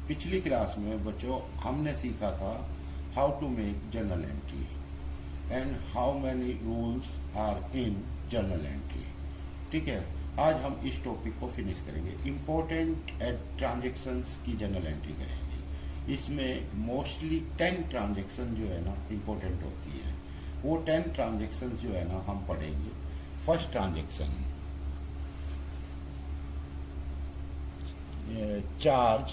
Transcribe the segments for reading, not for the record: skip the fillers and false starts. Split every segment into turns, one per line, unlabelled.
पिछली क्लास में बच्चों हमने सीखा था how to make journal entry and how many rules are in journal entry. ठीक है, आज हम इस टॉपिक को फिनिश करेंगे। इम्पोर्टेंट ट्रांजेक्शन्स की जर्नल एंट्री करेंगे। इसमें मोस्टली 10 ट्रांजेक्शन जो है ना इम्पोर्टेंट होती है। वो 10 ट्रांजेक्शन जो है ना हम पढ़ेंगे। First transaction, charge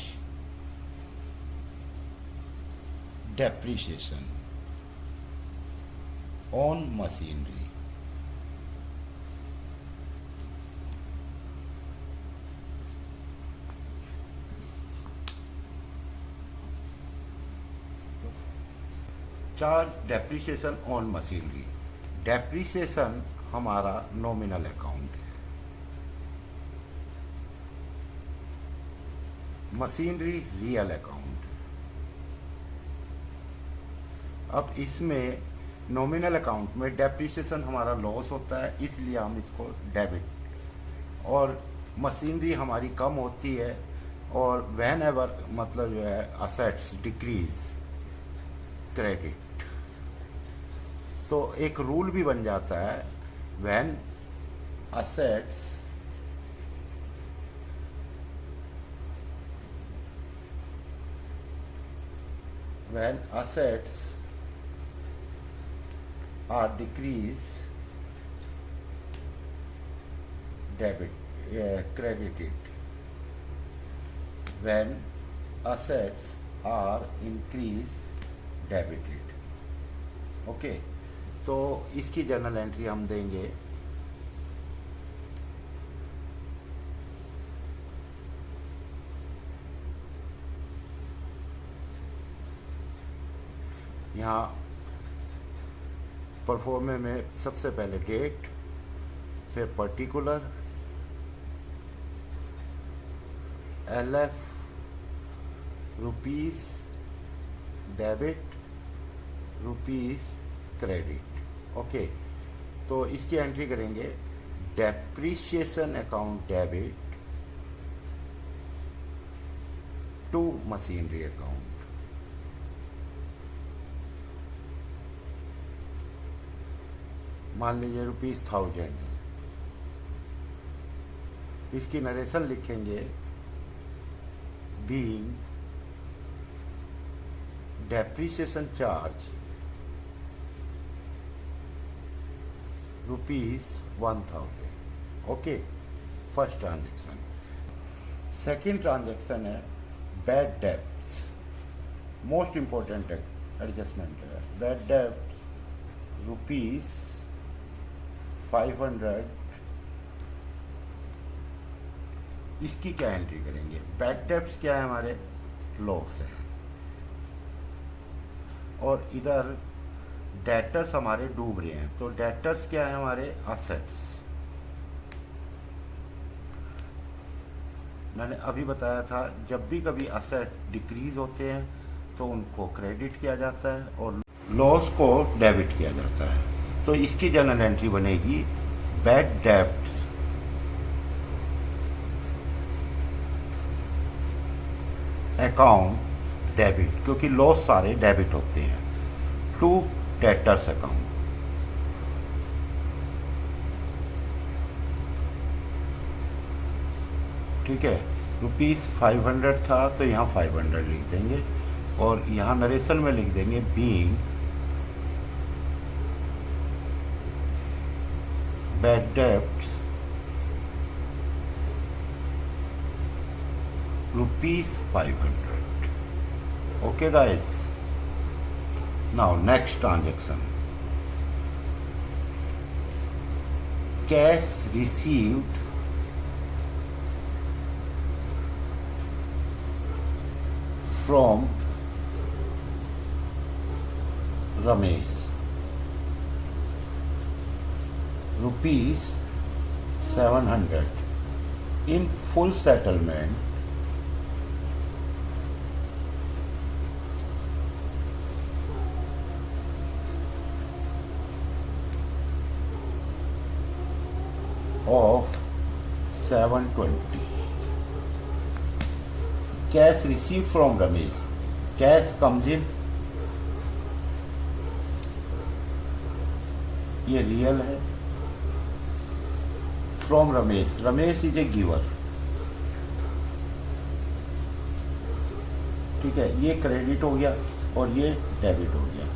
depreciation on machinery. Charge depreciation on machinery. Depreciation हमारा नॉमिनल अकाउंट है, मशीनरी रियल अकाउंट है। अब इसमें नॉमिनल अकाउंट में डेप्रिसिएशन हमारा लॉस होता है, इसलिए हम इसको डेबिट, और मशीनरी हमारी कम होती है, और व्हेन एवर मतलब जो है असेट्स डिक्रीज क्रेडिट। तो एक रूल भी बन जाता है, when assets are decreased, credited. When assets are increased, debited. Okay, तो इसकी जर्नल एंट्री हम देंगे। यहाँ परफॉर्मे में सबसे पहले डेट, फिर particular, LF rupees debit, rupees credit. Okay, तो इसकी एंट्री करेंगे। Depreciation account debit to machinery account. मान लीजिए ₹1000। इसकी नरेशन लिखेंगे, being depreciation charge ₹1000। Okay, first transaction. Second transaction है bad debts. Most important adjustment है। Bad debts ₹500। इसकी क्या एंट्री करेंगे? बैड डेब्ट्स क्या है? हमारे लॉस है, और इधर डेटर्स हमारे डूब रहे हैं, तो डेटर्स क्या है? हमारे असेट्स। मैंने अभी बताया था, जब भी कभी असेट डिक्रीज होते हैं तो उनको क्रेडिट किया जाता है और लॉस को डेबिट किया जाता है। तो इसकी जर्नल एंट्री बनेगी बैड डेब्ट्स अकाउंट डेबिट, क्योंकि लॉस सारे डेबिट होते हैं, टू डेटर्स अकाउंट। ठीक है, ₹500 था तो यहाँ 500 लिख देंगे, और यहाँ नरेशन में लिख देंगे being bad debts ₹500. Okay guys, now next transaction, cash received from Ramesh, ₹700 in full settlement of 720। Cash receive from Ramesh, cash comes in, ये रियल है, from Ramesh, Ramesh is a giver, ठीक है, ये क्रेडिट हो गया और ये डेबिट हो गया।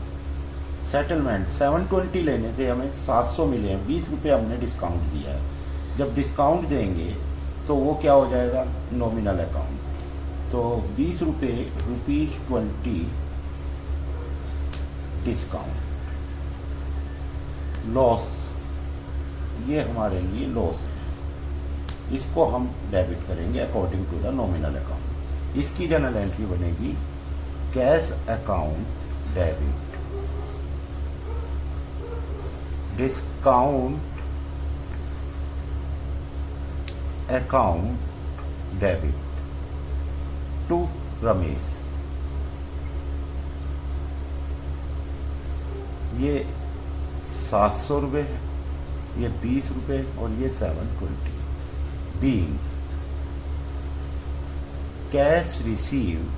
सेटलमेंट 720 लेने से हमें 700 मिले हैं, 20 रुपये हमने डिस्काउंट दिया है। जब डिस्काउंट देंगे तो वो क्या हो जाएगा, नॉमिनल अकाउंट। तो 20 रुपये, ₹20 डिस्काउंट, लॉस, ये हमारे लिए लॉस है, इसको हम डेबिट करेंगे according to the nominal account. इसकी जनरल एंट्री बनेगी cash account debit, discount account debit to Ramesh. ये 700 रुपये है, ये 20 रुपये और ये 720, बीइंग कैश रिसीव्ड,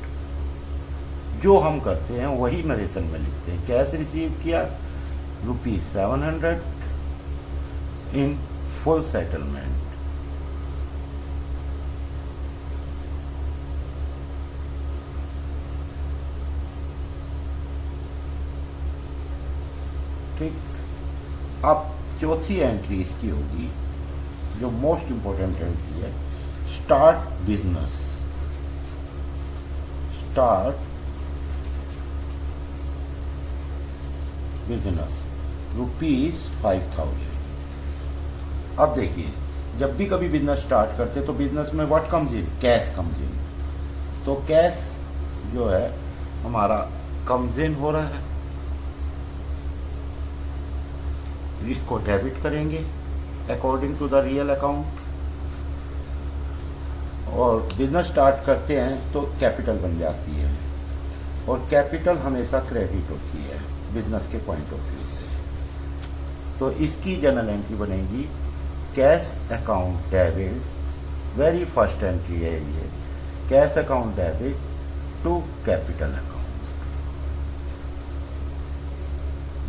जो हम करते हैं वही नरेशन में लिखते हैं। कैश रिसीव किया ₹700 इन फुल सेटलमेंट, ठीक। अब चौथी एंट्री इसकी होगी जो मोस्ट इंपॉर्टेंट एंट्री है, स्टार्ट बिजनेस, स्टार्ट बिजनेस ₹5000। अब देखिए, जब भी कभी बिजनेस स्टार्ट करते तो बिजनेस में what comes in, cash comes in. तो कैश जो है हमारा कम्स इन हो रहा है, इसको डेबिट करेंगे according to the real account. और बिजनेस स्टार्ट करते हैं तो कैपिटल बन जाती है, और कैपिटल हमेशा क्रेडिट होती है बिजनेस के पॉइंट ऑफ व्यू से। तो इसकी जनरल एंट्री बनेगी cash account debit, very first entry है ये, cash account debit to capital account,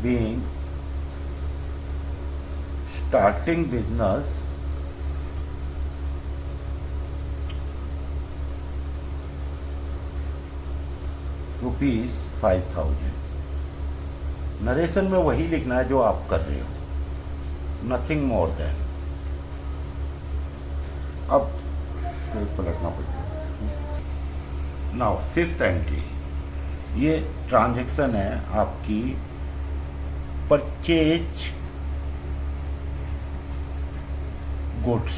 being starting business ₹5000। Narration में वही लिखना है जो आप कर रहे हो, नथिंग मोर देन। अब पलटना पड़ेगा। नाउ फिफ्थ एंट्री, ये ट्रांजैक्शन है आपकी purchase goods,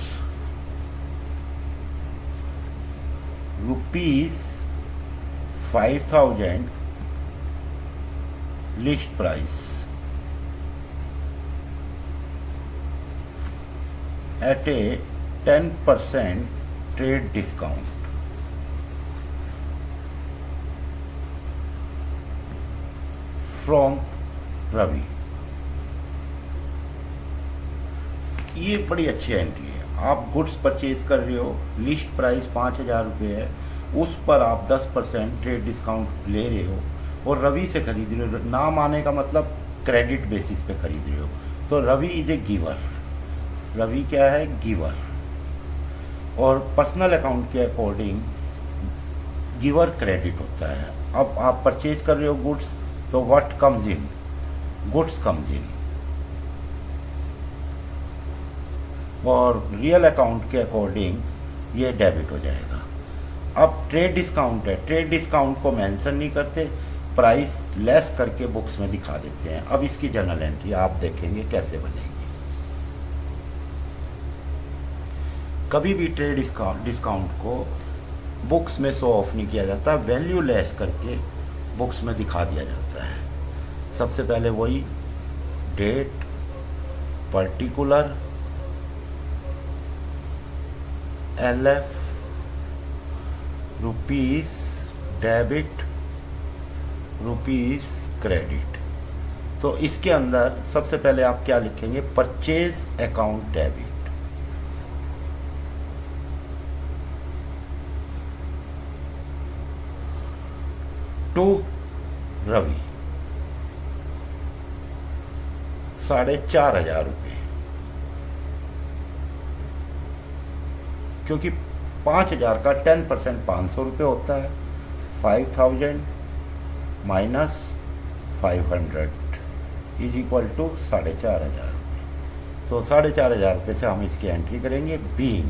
₹5000 list price at a 10% trade discount, from Ravi. ये बड़ी अच्छी एंट्री है। आप गुड्स परचेज कर रहे हो, लिस्ट प्राइस 5000 रुपये है, उस पर आप 10% ट्रेड डिस्काउंट ले रहे हो और रवि से खरीद रहे हो। नाम आने का मतलब क्रेडिट बेसिस पे खरीद रहे हो। तो Ravi is a giver, Ravi क्या है, गिवर। और पर्सनल अकाउंट के अकॉर्डिंग गिवर क्रेडिट होता है। अब आप परचेज कर रहे हो गुड्स, तो what comes in, goods comes in. और रियल अकाउंट के अकॉर्डिंग ये डेबिट हो जाएगा। अब ट्रेड डिस्काउंट है, ट्रेड डिस्काउंट को मेंशन नहीं करते, प्राइस लेस करके बुक्स में दिखा देते हैं। अब इसकी जर्नल एंट्री आप देखेंगे कैसे बनेगी। कभी भी ट्रेड डिस्काउंट को बुक्स में शो ऑफ नहीं किया जाता, वैल्यू लेस करके बुक्स में दिखा दिया जाता है। सबसे पहले वही date, particular, LF, rupees debit, rupees credit. तो इसके अंदर सबसे पहले आप क्या लिखेंगे, purchase account debit, to Ravi 4,500 रुपये, क्योंकि 5,000 का 10% 500 रुपये होता है। 5,000 माइनस 500 इज इक्वल टू 4,500 रुपये। तो 4,500 रुपये से हम इसकी एंट्री करेंगे। Being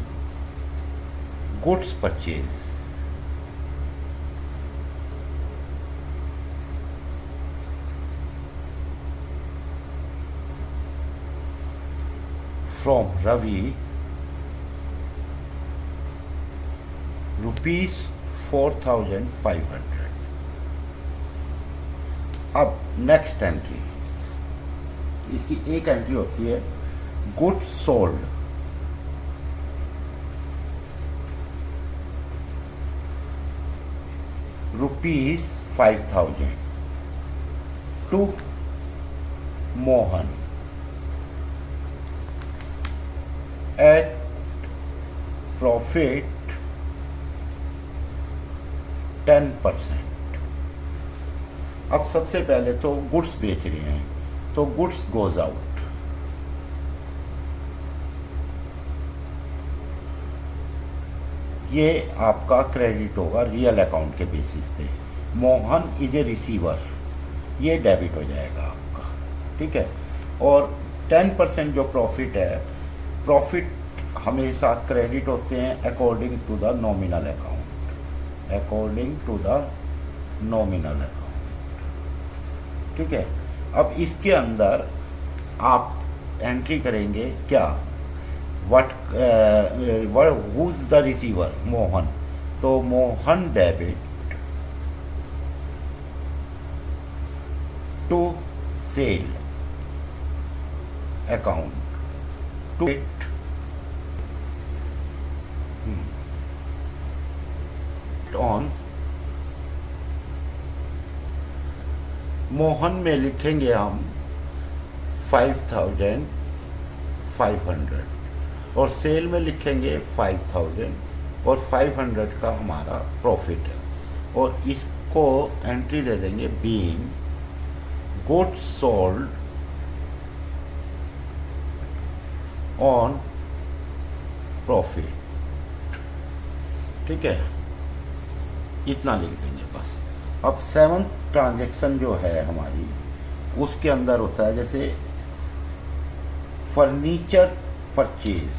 goods purchase from Ravi ₹4,500। अब नेक्स्ट एंट्री, इसकी एक एंट्री होती है goods sold, ₹5,000 to Mohan at profit 10%। अब सबसे पहले तो गुड्स बेच रहे हैं, तो गुड्स गोज आउट। ये आपका क्रेडिट होगा रियल अकाउंट के बेसिस पे। मोहन इज ए रिसीवर, ये डेबिट हो जाएगा आपका, ठीक है। और 10% जो प्रॉफिट है, प्रॉफिट हमेशा क्रेडिट होते हैं according to the nominal account, according to the nominal account, ठीक है। अब इसके अंदर आप एंट्री करेंगे क्या, what who is the receiver, Mohan. तो Mohan debit to sale account to on. Mohan में लिखेंगे हम 5,500 और सेल में लिखेंगे 5,000 और 500 का हमारा प्रॉफिट है। और इसको एंट्री दे देंगे being goods sold on profit, ठीक है। इतना लिख देंगे बस। अब 7th ट्रांजैक्शन जो है हमारी, उसके अंदर होता है जैसे फर्नीचर परचेज,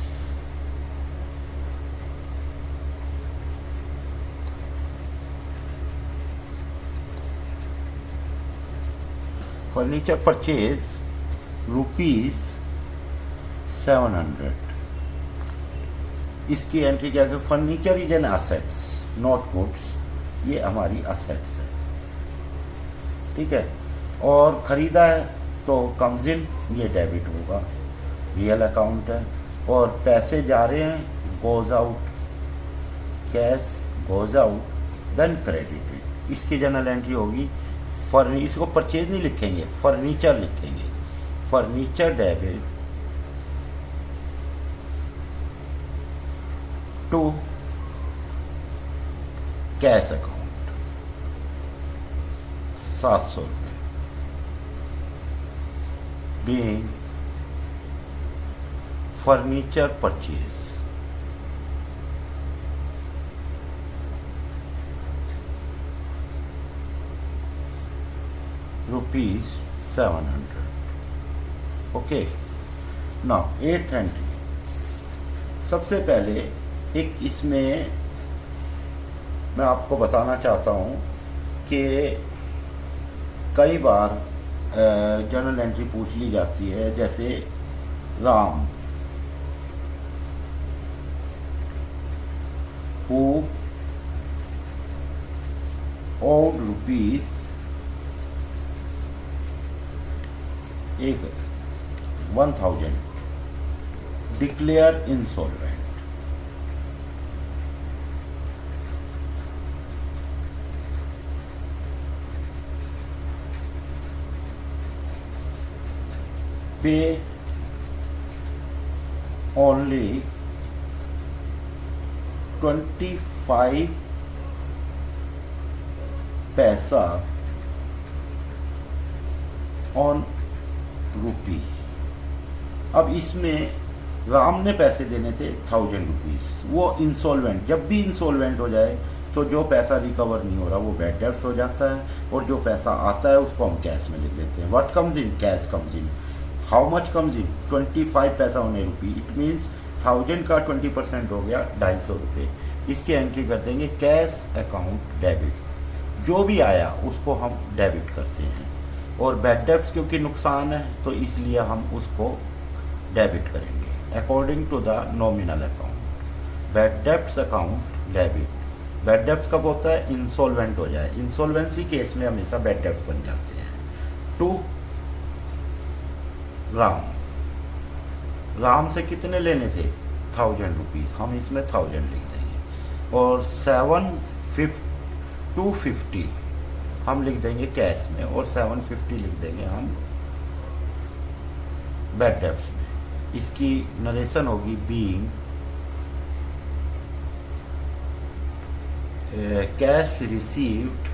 फर्नीचर परचेज ₹700। इसकी एंट्री क्या है, furniture is an assets not goods, ये हमारी असेट्स है, ठीक है। और ख़रीदा है तो कम्स इन, ये डेबिट होगा, रियल अकाउंट है। और पैसे जा रहे हैं, goes out, cash goes out, then credited. इसकी जनरल एंट्री होगी इसको परचेज नहीं लिखेंगे, फर्नीचर लिखेंगे, furniture debit to cash account 700 रुपये, being furniture purchase ₹700। Okay, now 8th entry. सबसे पहले एक इसमें मैं आपको बताना चाहता हूँ कि कई बार जर्नल एंट्री पूछ ली जाती है, जैसे Ram who owed ₹1,000 declare insolvent। Pay only 25 पैसा ऑन रुपी। अब इसमें राम ने पैसे देने थे 1000 रुपीज़। वो इंसॉल्वेंट, जब भी इंसॉल्वेंट हो जाए तो जो पैसा रिकवर नहीं हो रहा वो बैड डेट्स हो जाता है, और जो पैसा आता है उसको हम कैश में लिख देते हैं। What comes in? Cash comes in. How much comes in? 25 पैसा on A rupee. It means 1000 का 20% हो गया 250 रुपये। इसकी एंट्री कर देंगे कैश अकाउंट डेबिट। जो भी आया उसको हम डेबिट करते हैं, और बैड डेट्स क्योंकि नुकसान है तो इसलिए हम उसको डेबिट करेंगे according to the nominal account. Bad debts account debit. Bad debts कब होता है? इंसॉल्वेंट हो जाए। इंसॉल्वेंसी केस में हमेशा बैड डेट्स बन जाते हैं। टू राम। राम से कितने लेने थे? 1000 रुपीज़। हम इसमें 1000 लिख देंगे, और 250 हम लिख देंगे कैश में, और 750 लिख देंगे हम बैड डेट्स में। इसकी नरेशन होगी being cash received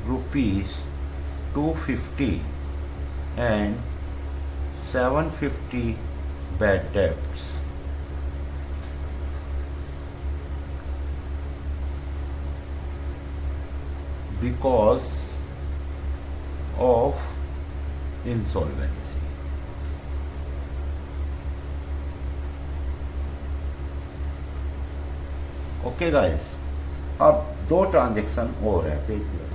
rupees 250 and 750 bad debts because of insolvency. Okay guys, अब 2 ट्रांजेक्शन और है पेज पर।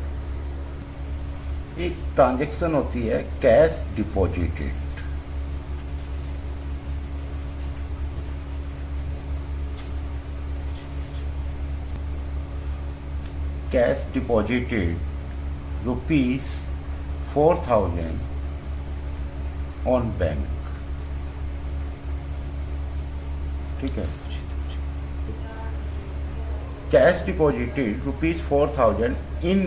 एक ट्रांजेक्शन होती है cash deposited. Cash deposited ₹4000 on bank. ठीक है, कैश डिपॉजिटेड ₹4000 इन,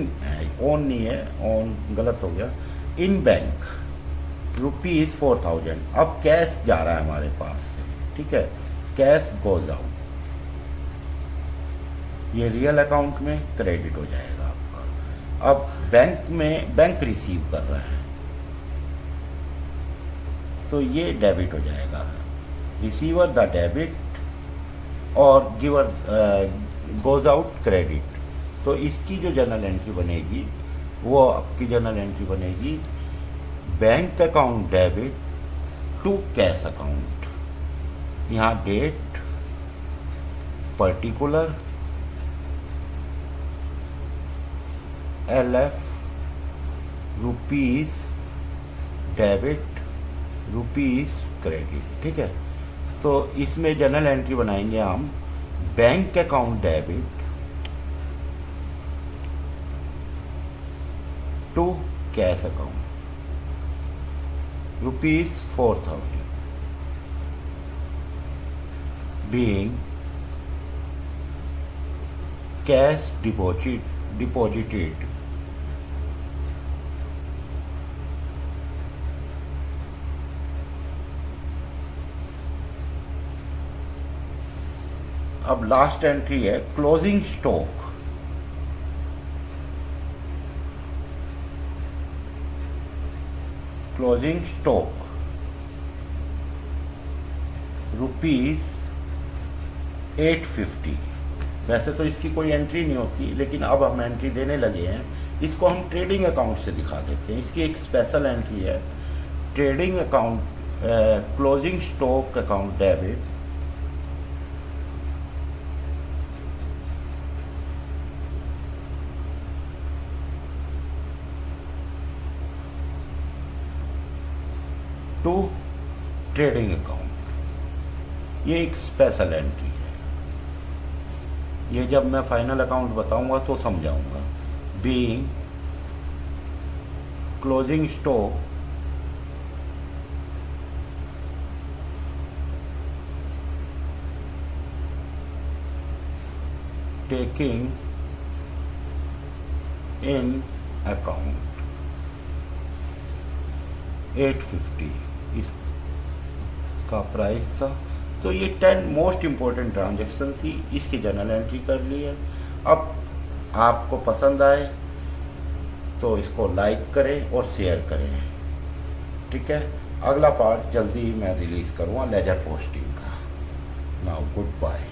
ऑन नहीं है, ऑन गलत हो गया, इन बैंक ₹4000। अब कैश जा रहा है हमारे पास से, ठीक है, कैश गोज आउट। ये रियल अकाउंट में क्रेडिट हो जाएगा आपका। अब बैंक में बैंक रिसीव कर रहा है तो ये डेबिट हो जाएगा। रिसीवर द डेबिट और गिवर गोज आउट क्रेडिट। तो इसकी जो जर्नल एंट्री बनेगी वो आपकी जर्नल एंट्री बनेगी bank account debit to cash account. यहाँ date, particular, LF, rupees debit, rupees credit. ठीक है, तो इसमें जर्नल एंट्री बनाएंगे हम bank account debit to cash account ₹4000 being cash deposited अब लास्ट एंट्री है क्लोजिंग स्टॉक। Closing stock ₹850। वैसे तो इसकी कोई एंट्री नहीं होती, लेकिन अब हम एंट्री देने लगे हैं। इसको हम ट्रेडिंग अकाउंट से दिखा देते हैं। इसकी एक स्पेशल एंट्री है trading account, closing stock account debit to trading account. ये एक स्पेशल एंट्री है। ये जब मैं फाइनल अकाउंट बताऊंगा तो समझाऊंगा। Being closing stock taking in account 850। इसका प्राइस था। तो ये 10 मोस्ट इम्पोर्टेंट ट्रांजैक्शन थी, इसकी जर्नल एंट्री कर ली है। अब आपको पसंद आए तो इसको लाइक करें और शेयर करें, ठीक है। अगला पार्ट जल्दी ही मैं रिलीज़ करूँगा लेजर पोस्टिंग का। Now good bye.